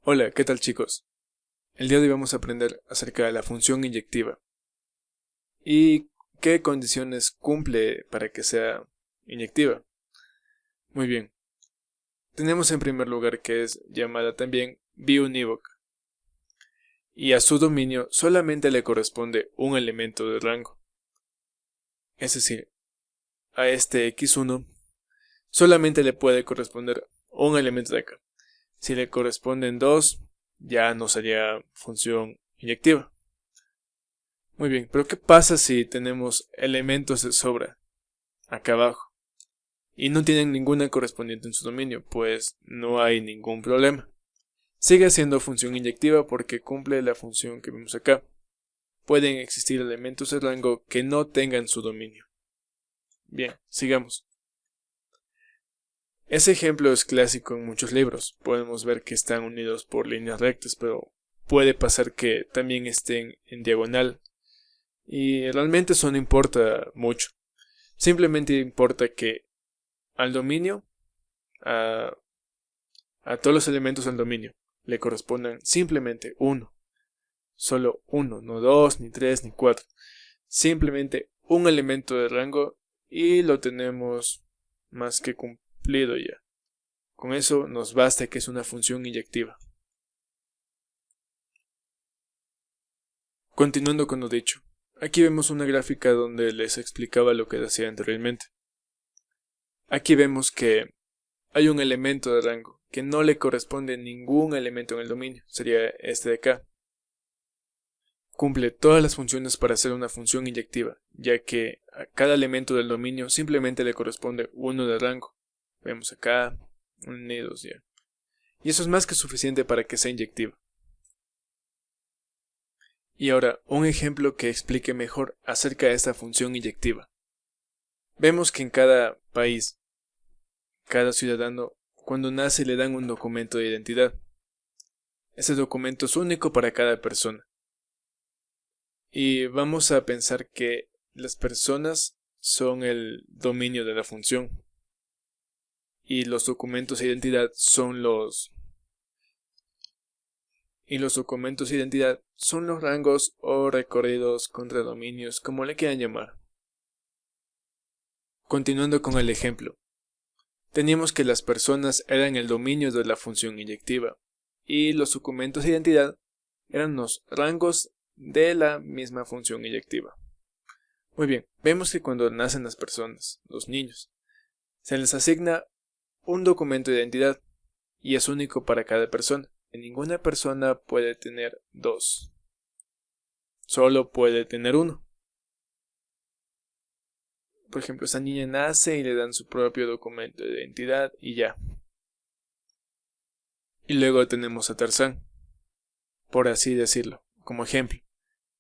Hola, ¿qué tal chicos? El día de hoy vamos a aprender acerca de la función inyectiva y qué condiciones cumple para que sea inyectiva. Muy bien, tenemos en primer lugar que es llamada también biunívoca y a su dominio solamente le corresponde un elemento de rango. Es decir, a este x1 solamente le puede corresponder un elemento de acá. Si le corresponden dos, ya no sería función inyectiva. Muy bien, pero ¿qué pasa si tenemos elementos de sobra acá abajo y no tienen ninguna correspondiente en su dominio? Pues no hay ningún problema. Sigue siendo función inyectiva porque cumple la función que vemos acá. Pueden existir elementos de rango que no tengan su dominio. Bien, sigamos. Ese ejemplo es clásico en muchos libros. Podemos ver que están unidos por líneas rectas, pero puede pasar que también estén en diagonal. Y realmente eso no importa mucho. Simplemente importa que al dominio, a, a todos los elementos del dominio, le correspondan simplemente uno. Solo uno, no dos, ni tres, ni cuatro. Simplemente un elemento de rango y lo tenemos más que cumplido ya. Con eso nos basta que es una función inyectiva. Continuando con lo dicho, aquí vemos una gráfica donde les explicaba lo que decía anteriormente. Aquí vemos que hay un elemento de rango que no le corresponde ningún elemento en el dominio, sería este de acá. Cumple todas las funciones para ser una función inyectiva, ya que a cada elemento del dominio simplemente le corresponde uno de rango. Vemos acá, un y dos ya. Y eso es más que suficiente para que sea inyectiva. Y ahora, un ejemplo que explique mejor acerca de esta función inyectiva. Vemos que en cada país, cada ciudadano, cuando nace le dan un documento de identidad. Ese documento es único para cada persona. Y vamos a pensar que las personas son el dominio de la función. Y los documentos de identidad son los rangos o recorridos contra dominios, como le quieran llamar. Continuando con el ejemplo. Teníamos que las personas eran el dominio de la función inyectiva y los documentos de identidad eran los rangos de la misma función inyectiva. Muy bien, vemos que cuando nacen las personas, los niños, se les asigna un documento de identidad y es único para cada persona. Ninguna persona puede tener dos, solo puede tener uno. Por ejemplo, esta niña nace y le dan su propio documento de identidad y ya. Y luego tenemos a Tarzán, por así decirlo, como ejemplo.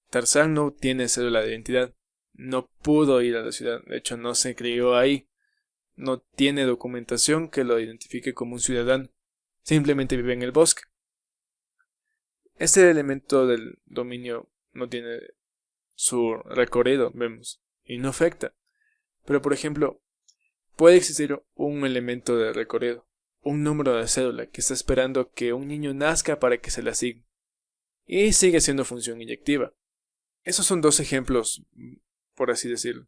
Tarzán no tiene cédula de identidad, no pudo ir a la ciudad, de hecho no se crió ahí, no tiene documentación que lo identifique como un ciudadano, simplemente vive en el bosque. Este elemento del dominio no tiene su recorrido, vemos, y no afecta. Pero por ejemplo, puede existir un elemento de recorrido, un número de cédula que está esperando que un niño nazca para que se le asigne. Y sigue siendo función inyectiva. Esos son dos ejemplos, por así decirlo.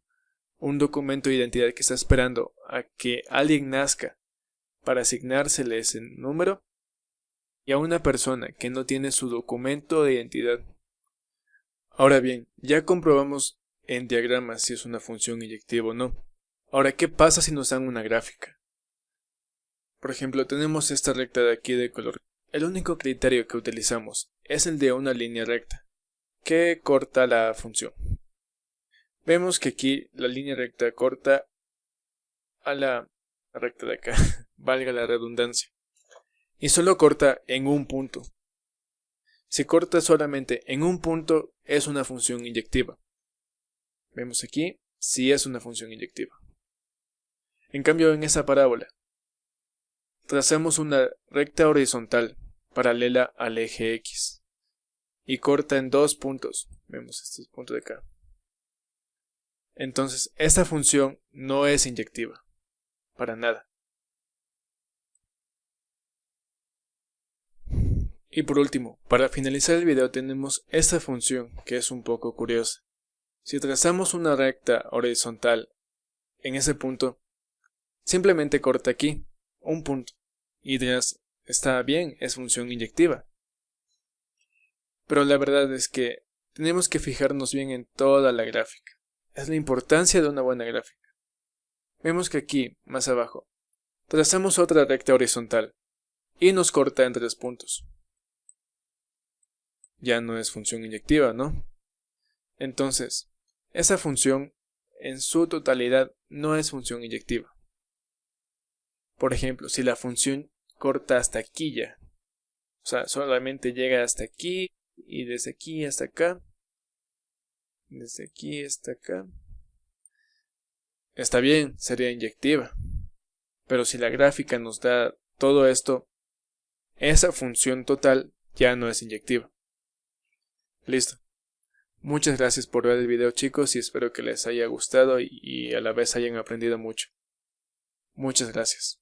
Un documento de identidad que está esperando a que alguien nazca para asignársele ese número. Y a una persona que no tiene su documento de identidad. Ahora bien, ya comprobamos en diagramas si es una función inyectiva o no. Ahora, ¿qué pasa si nos dan una gráfica? Por ejemplo, tenemos esta recta de aquí de color. El único criterio que utilizamos es el de una línea recta, que corta la función. Vemos que aquí la línea recta corta a la recta de acá, valga la redundancia. Y solo corta en un punto. Si corta solamente en un punto, es una función inyectiva. Vemos aquí, sí es una función inyectiva. En cambio, en esa parábola, trazamos una recta horizontal paralela al eje X y corta en dos puntos. Vemos este punto de acá. Entonces, esta función no es inyectiva, para nada. Y por último, para finalizar el video tenemos esta función que es un poco curiosa. Si trazamos una recta horizontal en ese punto, simplemente corta aquí, un punto, y dirás, está bien, es función inyectiva. Pero la verdad es que tenemos que fijarnos bien en toda la gráfica. Es la importancia de una buena gráfica. Vemos que aquí, más abajo, trazamos otra recta horizontal y nos corta en 3 puntos. Ya no es función inyectiva, ¿no? Entonces, esa función en su totalidad no es función inyectiva. Por ejemplo, si la función corta hasta aquí ya, o sea, solamente llega hasta aquí y desde aquí hasta acá, desde aquí hasta acá, está bien, sería inyectiva. Pero si la gráfica nos da todo esto, esa función total ya no es inyectiva. Listo. Muchas gracias por ver el video, chicos, y espero que les haya gustado y a la vez hayan aprendido mucho. Muchas gracias.